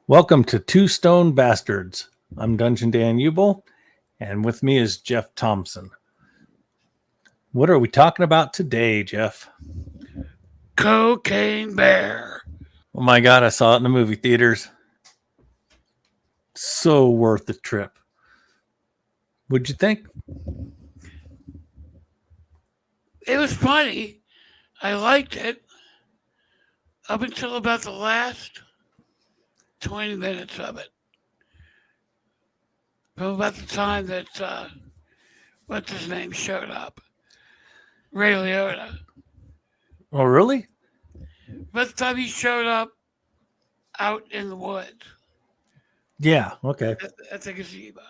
Welcome to Two Stone Bastards. I'm Dungeon Dan Ubel, and with me is Jeff Thompson. What are we talking about today, Jeff? Cocaine Bear. Oh my God, I saw it in the movie theaters. So worth the trip. What'd you think? It was funny. I liked it up until about the last 20 minutes of it. From about the time that, what's his name, showed up. Ray Liotta. Oh, really? By the time he showed up out in the woods Yeah, okay. at the gazebo.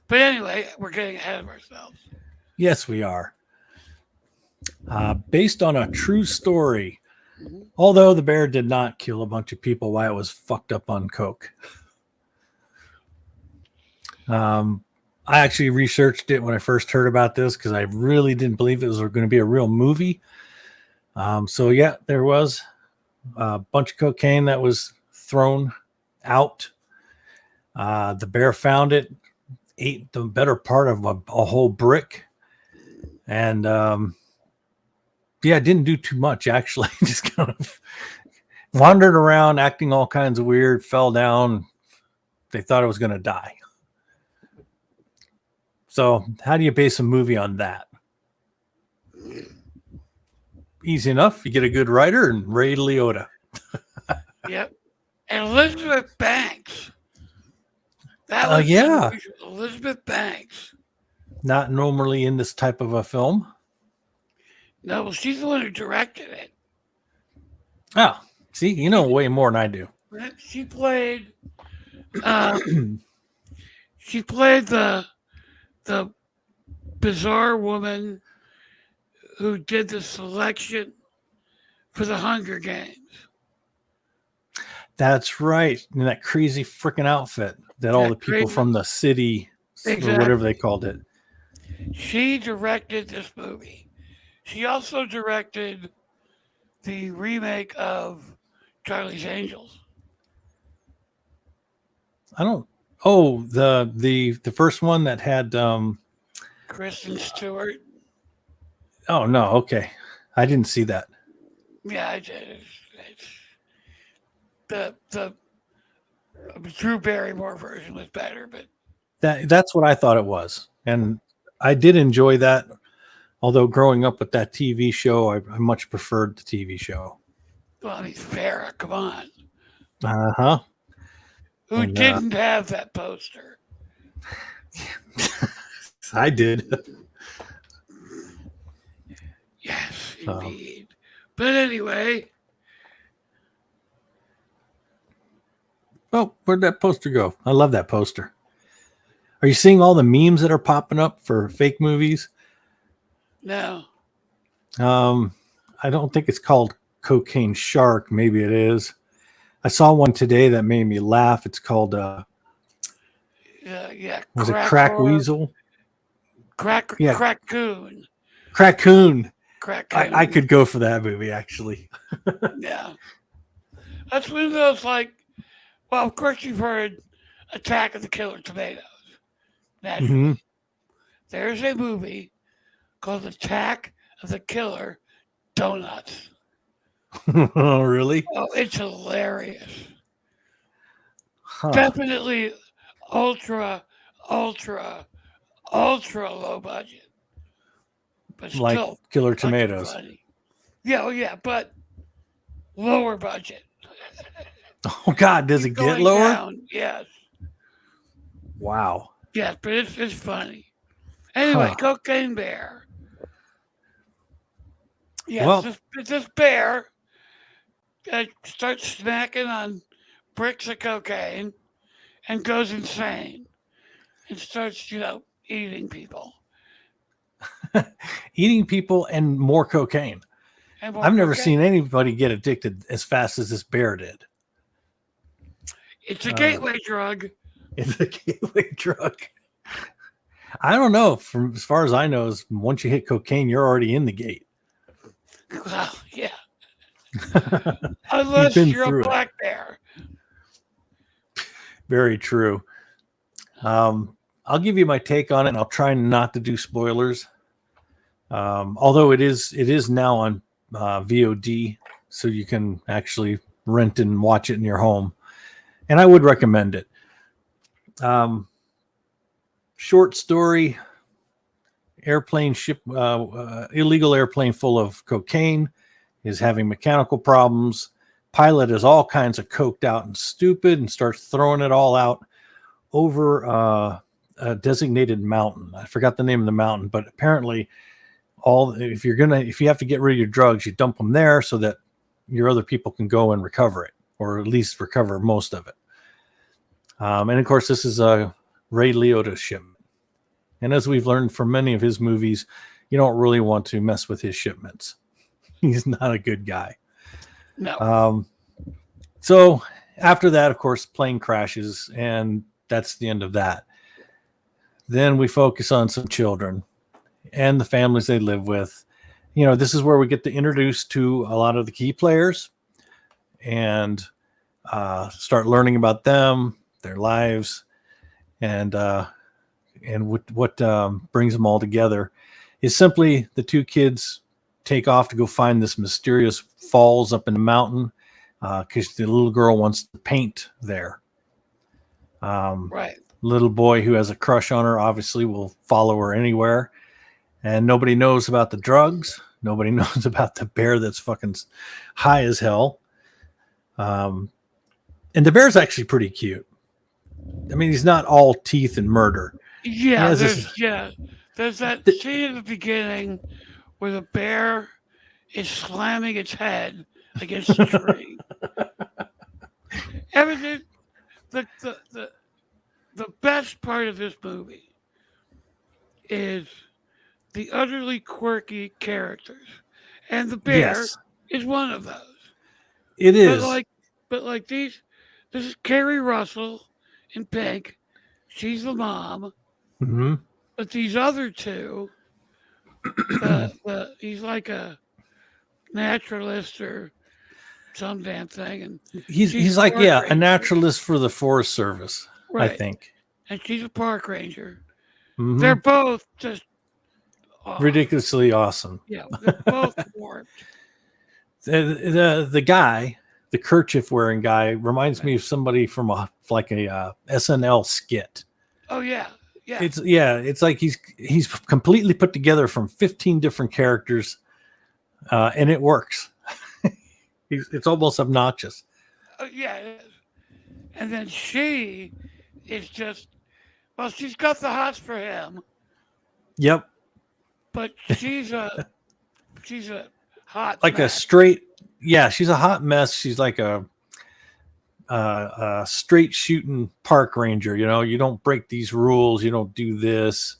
But anyway, we're getting ahead of ourselves. Yes, we are. Based on a true story, although the bear did not kill a bunch of people while it was fucked up on coke. I actually researched it when I first heard about this because I really didn't believe it was going to be a real movie. So yeah, there was a bunch of cocaine that was thrown out. The bear found it, ate the better part of a whole brick, and yeah, didn't do too much actually. Just kind of wandered around, acting all kinds of weird. Fell down. They thought it was going to die. So, how do you base a movie on that? Easy enough. You get a good writer and Ray Liotta. Yep. And Elizabeth Banks. That was Yeah. unusual. Elizabeth Banks. Not normally in this type of a film. No, well, she's the one who directed it. Oh, see, you know way more than I do. She played. She played the bizarre woman who did the selection for the Hunger Games. That's right. In that crazy freaking outfit that all the people from the city or whatever they called it. She directed this movie. She also directed the remake of Charlie's Angels. I don't. Oh, the first one that had Kristen Stewart. Oh no, okay. I didn't see that. Yeah, I did. The Drew Barrymore version was better, but that's what I thought it was, and I did enjoy that. Although growing up with that TV show, I much preferred the TV show. Well, I mean, Farrah, come on. Uh-huh. Who didn't have that poster? I did. Yes, indeed. But anyway. Oh, where'd that poster go? I love that poster. Are you seeing all the memes that are popping up for fake movies? No. I don't think it's called Cocaine Shark. Maybe it is. I saw one today that made me laugh. It's called was it Crack Weasel? Crackoon. Crackoon. I could go for that movie actually. Yeah. That's one of those like, well, of course you've heard Attack of the Killer Tomatoes. Naturally. Mm-hmm. There's a movie called Attack of the Killer Donuts. Oh, really? Oh, it's hilarious. Huh. Definitely ultra low budget. But like still Killer Tomatoes. Funny. Yeah, oh yeah, but lower budget. Oh God, does it get lower? Down, yes. Wow. Yes, but it's funny. Anyway, Cocaine Bear. Yes, well, this bear starts snacking on bricks of cocaine and goes insane and starts, eating people. Eating people and more cocaine. I've never seen anybody get addicted as fast as this bear did. It's a gateway drug. It's a gateway drug. I don't know. From as far as I know, is once you hit cocaine, you're already in the gate. Well, yeah. Unless been you're a through it. black bear. Very true. I'll give you my take on it, and I'll try not to do spoilers. Although it is now on VOD, so you can actually rent and watch it in your home, and I would recommend it. Short story: illegal airplane full of cocaine is having mechanical problems. Pilot is all kinds of coked out and stupid and starts throwing it all out over a designated mountain. I forgot the name of the mountain, but apparently if you have to get rid of your drugs, you dump them there so that your other people can go and recover it, or at least recover most of it. And of course, this is a Ray Liotta shipment. And as we've learned from many of his movies, you don't really want to mess with his shipments. He's not a good guy. No. So after that, of course, plane crashes, and that's the end of that. Then we focus on some children and the families they live with. You know, this is where we get to introduce to a lot of the key players and start learning about them, their lives, and what brings them all together is simply the two kids take off to go find this mysterious falls up in the mountain because the little girl wants to paint there. Right. Little boy who has a crush on her obviously will follow her anywhere, and nobody knows about the drugs. Nobody knows about the bear that's fucking high as hell. And the bear's actually pretty cute. I mean, he's not all teeth and murder. Yeah, there's that scene in the beginning where the bear is slamming its head against the tree. Everything, the best part of this movie is the utterly quirky characters, and the bear is one of those. It is, but like this is Carrie Russell in Pink. She's the mom. Mm-hmm. But these other two, he's like a naturalist or some damn thing, and he's like a naturalist for the Forest Service, right. I think. And she's a park ranger. Mm-hmm. They're both just ridiculously awesome. Yeah, they're both warped. The guy, the kerchief wearing guy, reminds me of somebody from a SNL skit. Oh yeah. Yeah. It's like he's completely put together from 15 different characters, and it works. It's almost obnoxious. Yeah, it is. And then she is just, well, she's got the hots for him. Yep. But she's a hot like mess. A straight, she's a hot mess. She's like a straight shooting park ranger. You know, you don't break these rules. You don't do this.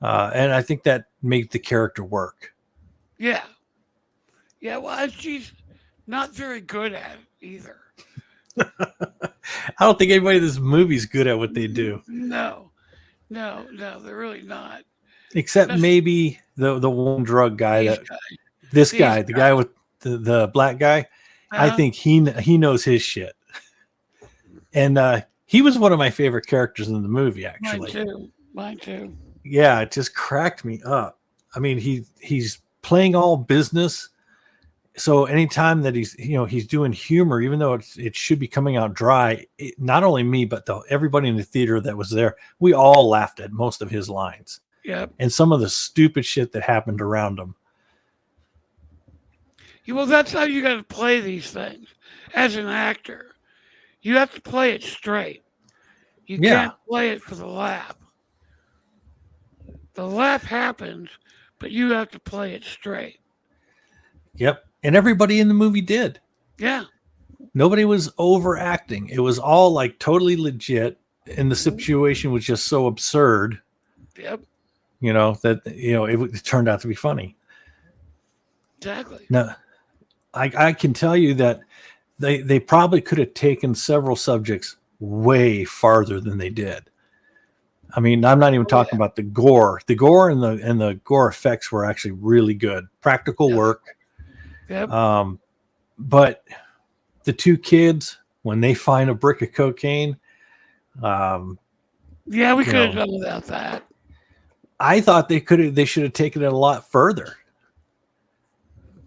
And I think that made the character work. Yeah. Yeah. Well, she's not very good at it either. I don't think anybody in this movie's good at what they do. No, they're really not. Except maybe the one drug guy the guy with the black guy. I think he knows his shit. And he was one of my favorite characters in the movie, actually. Mine too. Yeah, it just cracked me up. I mean, he's playing all business. So anytime that he's doing humor, even though it should be coming out dry, not only me, but everybody in the theater that was there, we all laughed at most of his lines. Yep. And some of the stupid shit that happened around him. Well, that's how you got to play these things as an actor. You have to play it straight. You can't play it for the laugh. The laugh happens, but you have to play it straight. Yep. And everybody in the movie did. Yeah. Nobody was overacting. It was all like totally legit. And the situation was just so absurd. Yep. That it turned out to be funny. Exactly. Now, I can tell you that they probably could have taken several subjects way farther than they did. I mean, I'm not even talking about the gore. The gore and the gore effects were actually really good. Practical work. Yep. But the two kids, when they find a brick of cocaine, um, Yeah, we you could have know, done without that. I thought they should have taken it a lot further.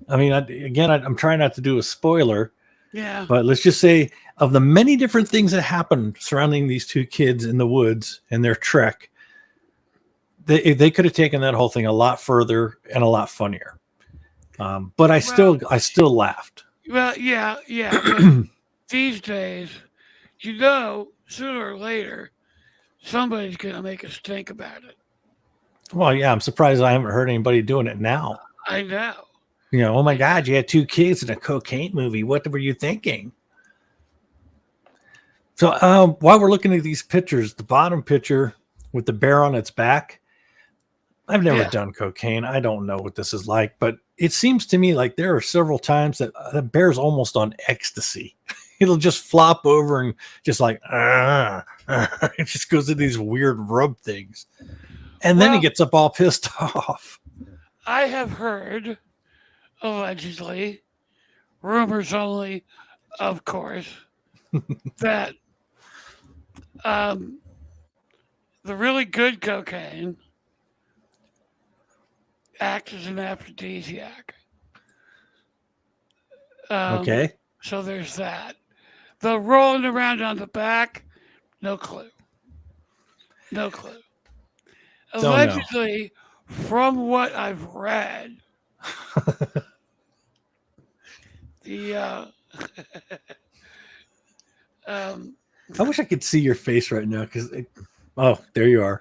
I mean, I'm trying not to do a spoiler, Yeah. but let's just say of the many different things that happened surrounding these two kids in the woods and their trek, they could have taken that whole thing a lot further and a lot funnier. But I still laughed. Well, yeah, but these days, sooner or later, somebody's going to make a stink about it. Well, yeah, I'm surprised I haven't heard anybody doing it now. I know. Oh my God, you had two kids in a cocaine movie. What were you thinking? So while we're looking at these pictures, the bottom picture with the bear on its back, I've never done cocaine. I don't know what this is like, but it seems to me like there are several times that the bear's almost on ecstasy. It'll just flop over and just like, it just goes to these weird rub things. And then he gets up all pissed off. I have heard, allegedly, rumors only, of course, that the really good cocaine acts as an aphrodisiac. Okay. So there's that. The rolling around on the back, no clue. No clue. Allegedly, from what I've read, the I wish I could see your face right now because there you are.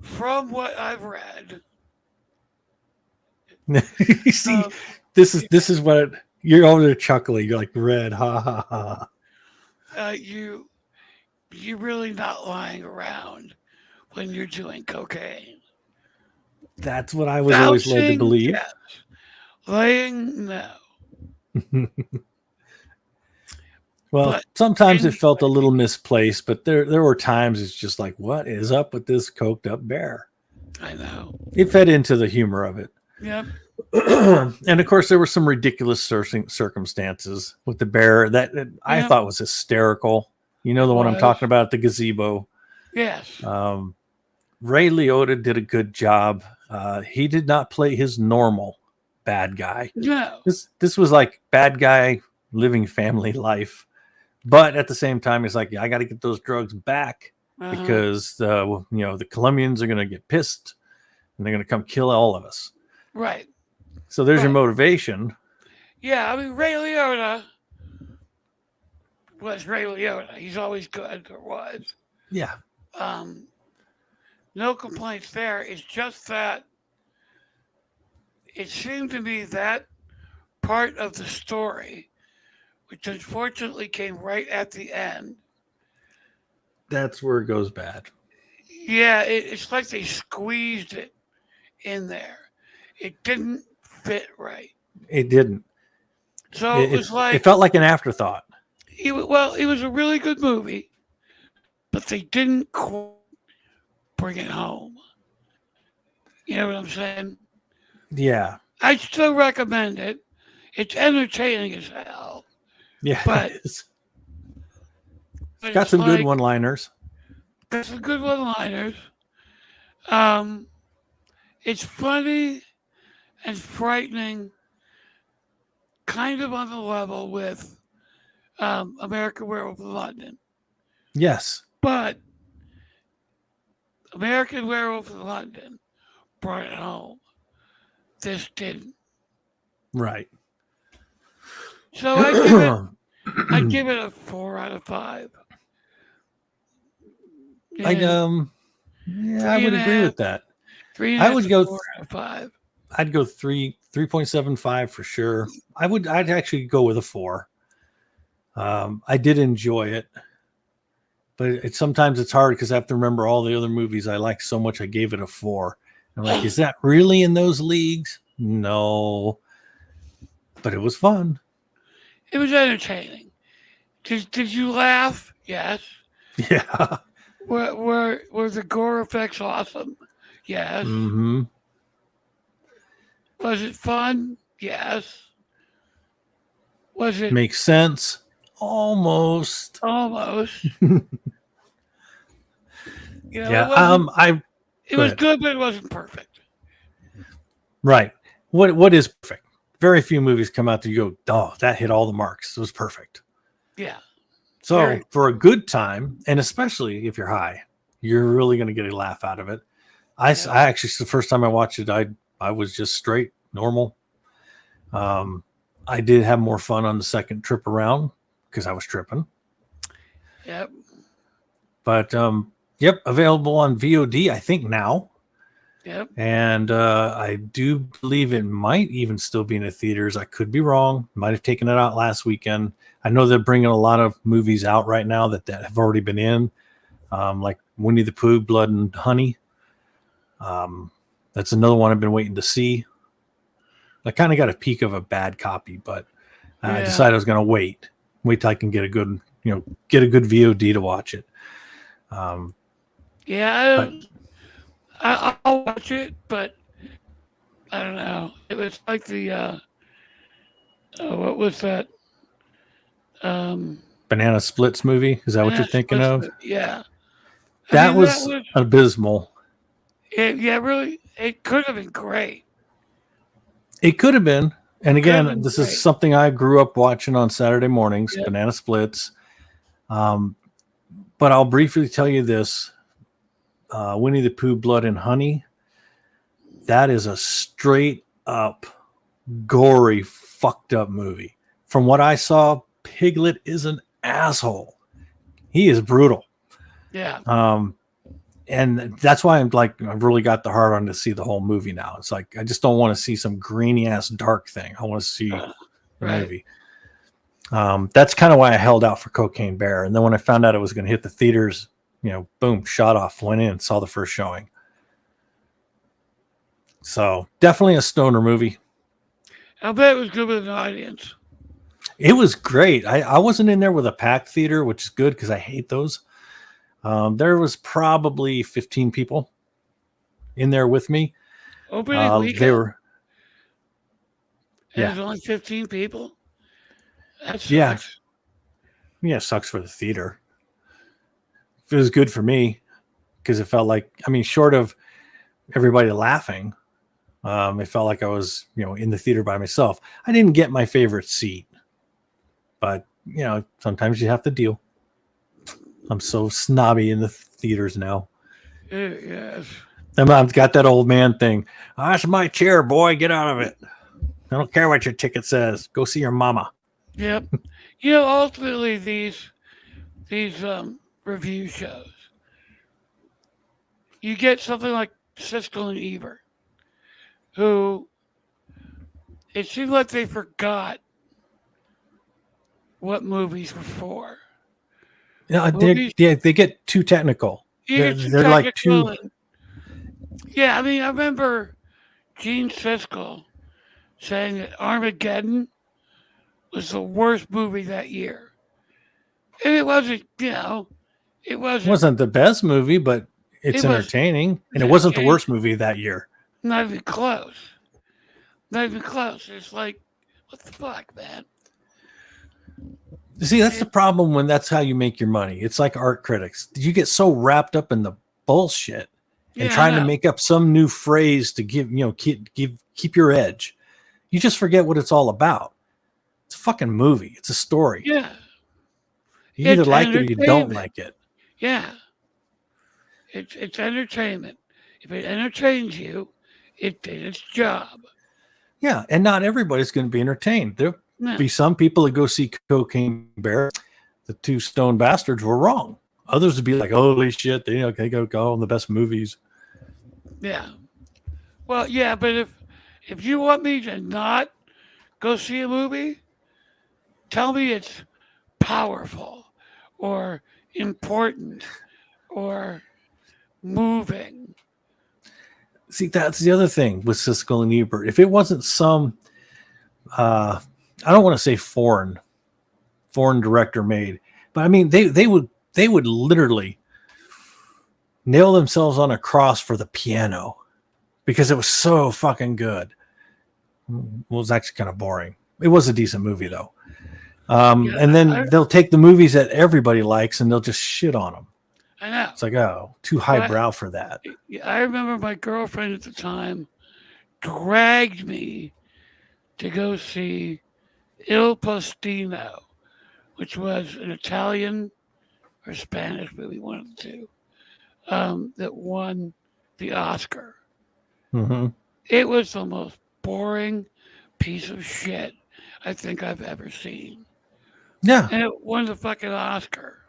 From what I've read, you see, this is what you're over there chuckling. You're like, red, ha ha ha. You really not lying around when you're doing cocaine. That's what I was always led to believe. Yes. Laying, no. Well, but sometimes it felt a little misplaced, but there were times it's just like, what is up with this coked up bear? I know. It fed into the humor of it. Yep. And of course, there were some ridiculous circumstances with the bear that I thought was hysterical. You know the one I'm talking about, the gazebo. Yes. Ray Liotta did a good job. He did not play his normal bad guy. No. This was like bad guy living family life. But at the same time, it's like, I got to get those drugs back because the Colombians are going to get pissed and they're going to come kill all of us. Right. So there's your motivation. Yeah, I mean, Ray Liotta was Ray Liotta. He's always good, or was. Yeah. No complaints there. It's just that it seemed to me that part of the story, which unfortunately came right at the end. That's where it goes bad. Yeah, it's like they squeezed it in there. It didn't fit right. It didn't. So it was like... It felt like an afterthought. It was a really good movie, but they didn't quite bring it home. You know what I'm saying? Yeah. I'd still recommend it. It's entertaining as hell. Yeah, but it's got some good one-liners. Got some good one-liners. It's funny and frightening, kind of on the level with American Werewolf in London. Yes. But American Werewolf in London brought it home. This didn't. Right. So I'd give it a 4 out of 5. I would agree with that. 3.5 I would go 4 out of 5. I'd go 3.75 for sure. I'd actually go with a 4. I did enjoy it, but sometimes it's hard because I have to remember all the other movies I liked so much. I gave it a 4. I'm like, is that really in those leagues? No, but it was fun. It was entertaining. Did you laugh? Yes. Yeah. Were the gore effects awesome? Yes. Mm-hmm. Was it fun? Yes. Was it Makes sense. Almost. almost? You know, Yeah. it Go was ahead. good, but it wasn't perfect. Right. What is perfect? Very few movies come out that you go, oh, that hit all the marks. It was perfect. Yeah. So Very. for a good time, and especially if you're high, you're really going to get a laugh out of it. I actually, the first time I watched it, I was just straight normal. I did have more fun on the second trip around because I was tripping. Yep. But yep, available on VOD, I think now. Yep. And I do believe it might even still be in the theaters. I could be wrong. Might have taken it out last weekend. I know they're bringing a lot of movies out right now that have already been in, like Winnie the Pooh, Blood and Honey. That's another one I've been waiting to see. I kind of got a peek of a bad copy, but I decided I was going to wait till I can get a good, get a good VOD to watch it. Yeah. I'll watch it, but I don't know. It was like the what was that? Banana Splits movie. Is that what you're thinking of? Yeah. That was abysmal. Yeah, really. It could have been great. It could have been. And again, this is something I grew up watching on Saturday mornings, Banana Splits. But I'll briefly tell you this. Winnie the Pooh, Blood and Honey. That is a straight up, gory, fucked up movie. From what I saw, Piglet is an asshole. He is brutal. Yeah. And that's why I've really got the heart on to see the whole movie now. It's like, I just don't want to see some grainy ass dark thing. I want to see the movie. That's kind of why I held out for Cocaine Bear. And then when I found out it was going to hit the theaters, boom, shot off, went in, saw the first showing. So definitely a stoner movie. I bet it was good with an audience. It was great. I wasn't in there with a packed theater, which is good because I hate those. There was probably 15 people in there with me. Opening weekend. They were. There's only 15 people. That sucks. Yeah, it sucks for the theater. It was good for me because it felt like, short of everybody laughing, it felt like I was, in the theater by myself. I didn't get my favorite seat, but sometimes you have to deal. I'm so snobby in the theaters now. Yes. I've got that old man thing. Oh, that's my chair, boy. Get out of it. I don't care what your ticket says. Go see your mama. Yep. Ultimately, these review shows, you get something like Siskel and Ebert, who it seemed like they forgot what movies were for. Yeah, they get too technical. They're like too. Yeah, I remember Gene Siskel saying that Armageddon was the worst movie that year. And it wasn't, it wasn't the best movie, but it's entertaining. And it wasn't the worst movie that year. Not even close. Not even close. It's like, what the fuck, man? See, that's the problem when that's how you make your money. It's like art critics. You get so wrapped up in the bullshit and trying to make up some new phrase to give, keep your edge. You just forget what it's all about. It's a fucking movie. It's a story. Yeah. You either like it or you don't like it. Yeah. It's entertainment. If it entertains you, it did its job. Yeah, and not everybody's going to be entertained. There'll be some people that go see Cocaine Bear. The two stone bastards were wrong. Others would be like, holy shit, they go on the best movies. Yeah. Well, yeah, but if you want me to not go see a movie, tell me it's powerful or important or moving. See, that's the other thing with Siskel and Ebert. If it wasn't some, I don't want to say foreign director made, but they would literally nail themselves on a cross for the piano because it was so fucking good. It was actually kind of boring. It was a decent movie though. Yeah, And then they'll take the movies that everybody likes and they'll just shit on them. I know. It's like, oh, too But highbrow for that. I remember my girlfriend at the time dragged me to go see Il Postino, which was an Italian or Spanish movie, one of the two, that won the Oscar. Mm-hmm. It was the most boring piece of shit I think I've ever seen. Yeah. And it won the fucking Oscar.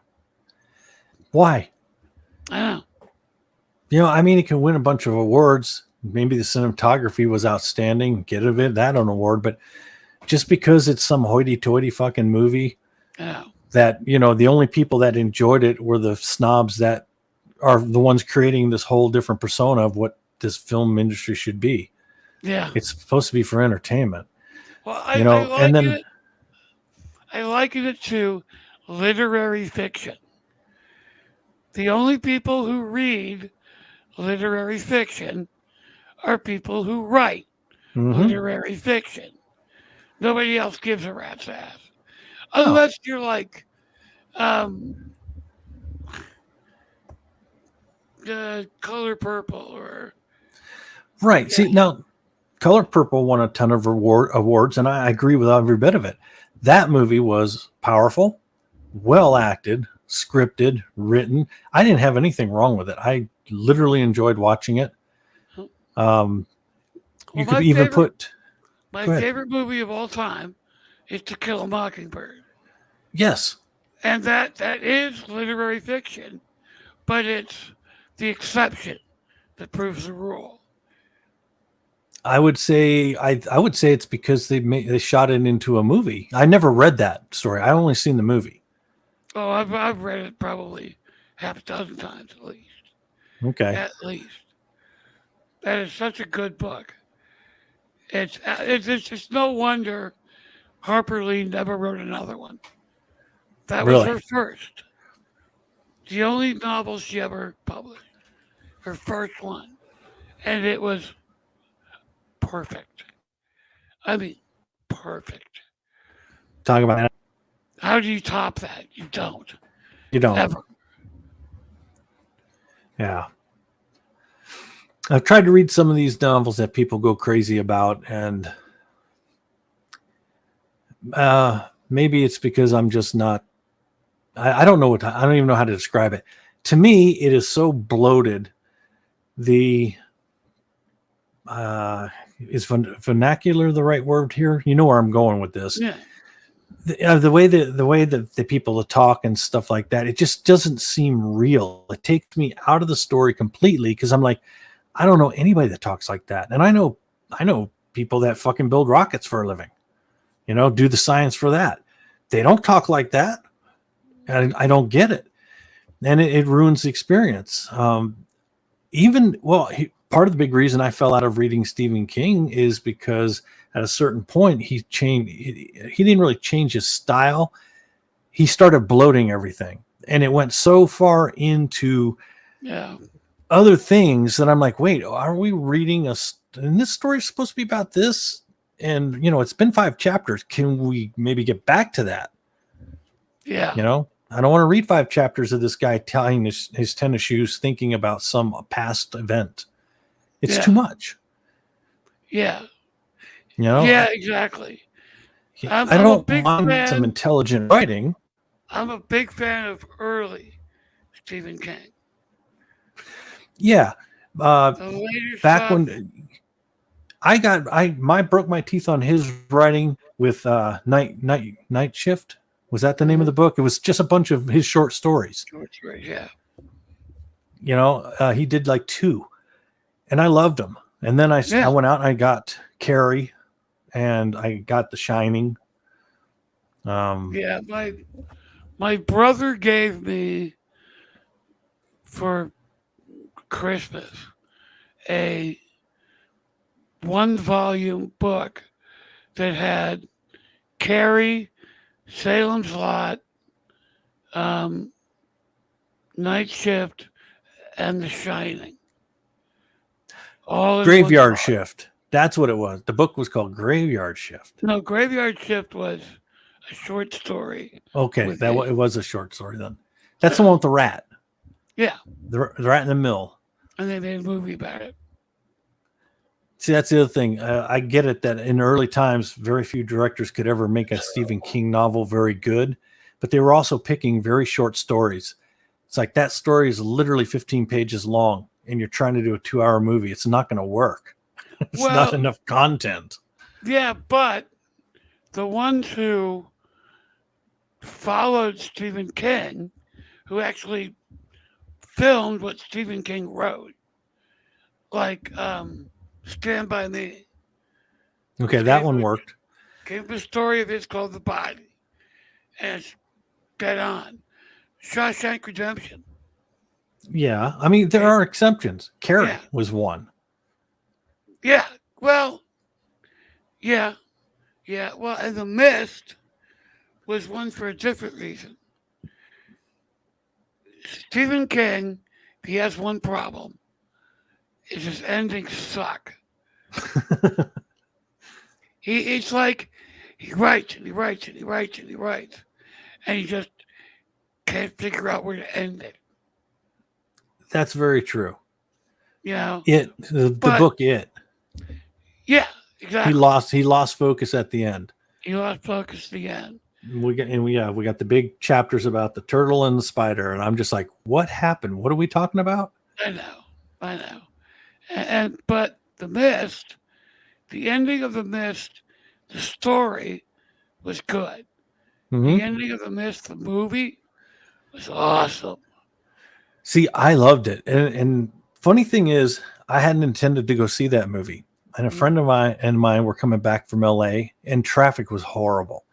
Why? I know. You know, I mean, it can win a bunch of awards. Maybe the cinematography was outstanding, get that an award, but just because it's some hoity-toity fucking movie Yeah. that, you know, the only people that enjoyed it were the snobs that are the ones creating this whole different persona of what this film industry should be. Yeah. It's supposed to be for entertainment. Well, You know, and then I liken it to literary fiction. The only people who read literary fiction are people who write literary fiction. Nobody else gives a rat's ass. Unless you're like Color Purple or right. See, now Color Purple won a ton of awards, and I agree with every bit of it. That movie was powerful, well acted, scripted, written. I didn't have anything wrong with it. I literally enjoyed watching it. You could even put my favorite movie of all time is To Kill a Mockingbird. Yes. And that is literary fiction, but it's the exception that proves the rule. I would say it's because they shot it into a movie. I never read that story. I only seen the movie. Oh, I've read it probably half a dozen times at least. Okay. At least. That is such a good book. It's just no wonder Harper Lee never wrote another one. That was her first. The only novel she ever published. Her first one. And it was perfect. I mean, perfect. Talk about it. How do you top that? You don't. You don't. Ever. Yeah. I've tried to read some of these novels that people go crazy about, and maybe it's because I'm just not. I don't know I don't even know how to describe it. To me, it is so bloated. Is vernacular the right word here? You know where I'm going with this. Yeah. The way that the people talk and stuff like that, it just doesn't seem real. It takes me out of the story completely because I'm like, I don't know anybody that talks like that. And I know people that fucking build rockets for a living, you know, do the science for that. They don't talk like that. And I don't get it. And it ruins the experience. Part of the big reason I fell out of reading Stephen King is because at a certain point he didn't really change his style. He started bloating everything. And it went so far into other things that I'm like, wait, are we reading and this story is supposed to be about this? And, you know, it's been 5 chapters. Can we maybe get back to that? Yeah. You know, I don't want to read 5 chapters of this guy tying his tennis shoes, thinking about some past event. It's too much. Yeah. You know? Yeah, exactly. I don't mind some intelligent writing. I'm a big fan of early Stephen King. Yeah. The later back stuff, when I broke my teeth on his writing with Night Shift. Was that the name of the book? It was just a bunch of his short stories. Yeah. You know, he did like 2, and I loved them. And then I went out and I got Carrie, and I got The Shining. Yeah, my brother gave me for Christmas a 1-volume book that had Carrie, Salem's Lot, Night Shift, and The Shining. All Graveyard Shift. That's what it was. The book was called Graveyard Shift. No, Graveyard Shift was a short story. Okay, with it was a short story then. That's the one with the rat. Yeah, The rat in the mill. and they made a movie about it. See, that's the other thing. I get it that in early times, very few directors could ever make a Stephen King novel very good, but they were also picking very short stories. It's like that story is literally 15 pages long, and you're trying to do a 2-hour movie. It's not going to work. It's not Well, enough content. yeah, but the ones who followed Stephen King, who actually filmed what Stephen King wrote, like Stand By Me. Okay, that one worked. Gave a story of his called The Body. And it's dead on. Shawshank Redemption. Yeah, I mean there are exceptions. Carrie Yeah. was one. Yeah. Well, yeah. Yeah. Well, and The Mist was one for a different reason. Stephen King, he has one problem. Is his endings suck. It's like he writes and he writes and he writes and he writes, and he just can't figure out where to end it. That's very true. You know, The book It. Yeah, exactly. He lost focus at the end. He lost focus at the end. We got the big chapters about the turtle and the spider, and I'm just like, what happened? What are we talking about? I know, and but The Mist, the ending of The Mist, the story was good. Mm-hmm. The ending of The Mist, the movie, was awesome. See, I loved it, and funny thing is, I hadn't intended to go see that movie, and a friend of mine were coming back from LA, and traffic was horrible.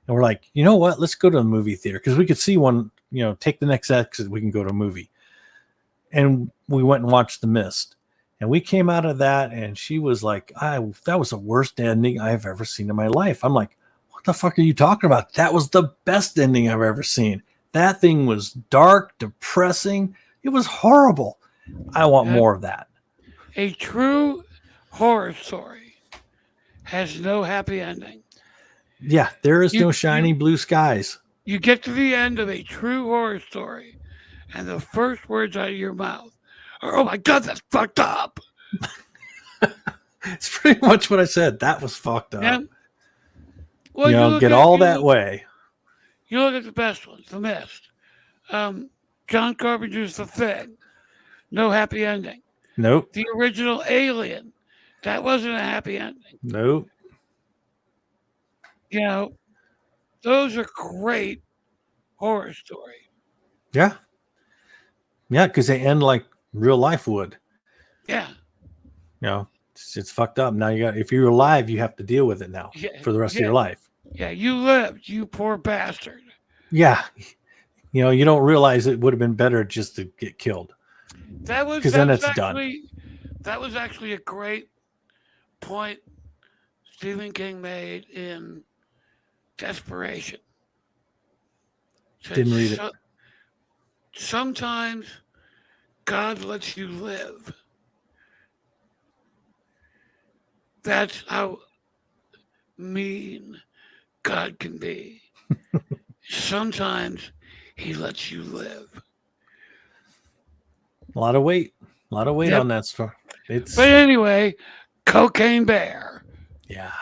And we're like, you know what? Let's go to a movie theater because we could see one, take the next exit. We can go to a movie. And we went and watched The Mist. And we came out of that and she was like, that was the worst ending I've ever seen in my life. I'm like, what the fuck are you talking about? That was the best ending I've ever seen. That thing was dark, depressing. It was horrible. I want more of that. A true horror story has no happy ending. Yeah, there is no shiny blue skies. You get to the end of a true horror story, and the first words out of your mouth are, "Oh my God, that's fucked up." It's pretty much what I said. That was fucked up. Yeah. Well, get all that way. You look at the best ones, The Mist. John Carpenter's The Thing. No happy ending. Nope. The original Alien. That wasn't a happy ending. Nope. Those are great horror stories. Yeah. Yeah, because they end like real life would. Yeah. It's fucked up. Now if you're alive, you have to deal with it now for the rest of your life. Yeah, you lived, you poor bastard. Yeah. You don't realize it would have been better just to get killed. Because then it's done. That was actually a great point Stephen King made in Desperation. Didn't read it. Sometimes God lets you live. That's how mean God can be. Sometimes he lets you live. A lot of weight on that story. But anyway, Cocaine Bear. Yeah.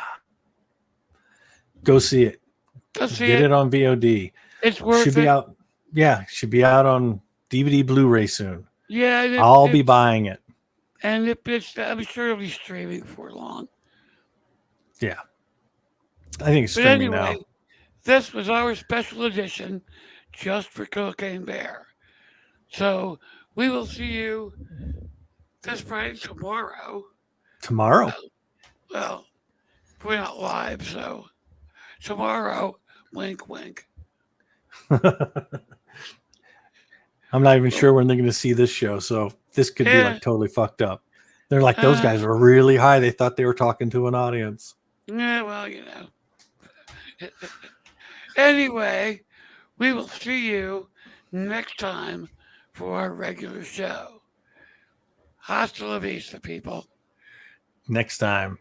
Go see it. Get it on VOD. It's worth it. Should be out. Yeah, should be out on DVD Blu-ray soon. Yeah, I'll be buying it. And I'm sure it'll be streaming before long. Yeah. I think it's streaming now. This was our special edition just for Cocaine Bear. So we will see you this Friday tomorrow. Tomorrow? Well, we're not live, so tomorrow, wink, wink. I'm not even sure when they're going to see this show, so this could be like totally fucked up. They're like, those guys were really high. They thought they were talking to an audience. Yeah, well, Anyway, we will see you next time for our regular show. Hasta la vista, people. Next time.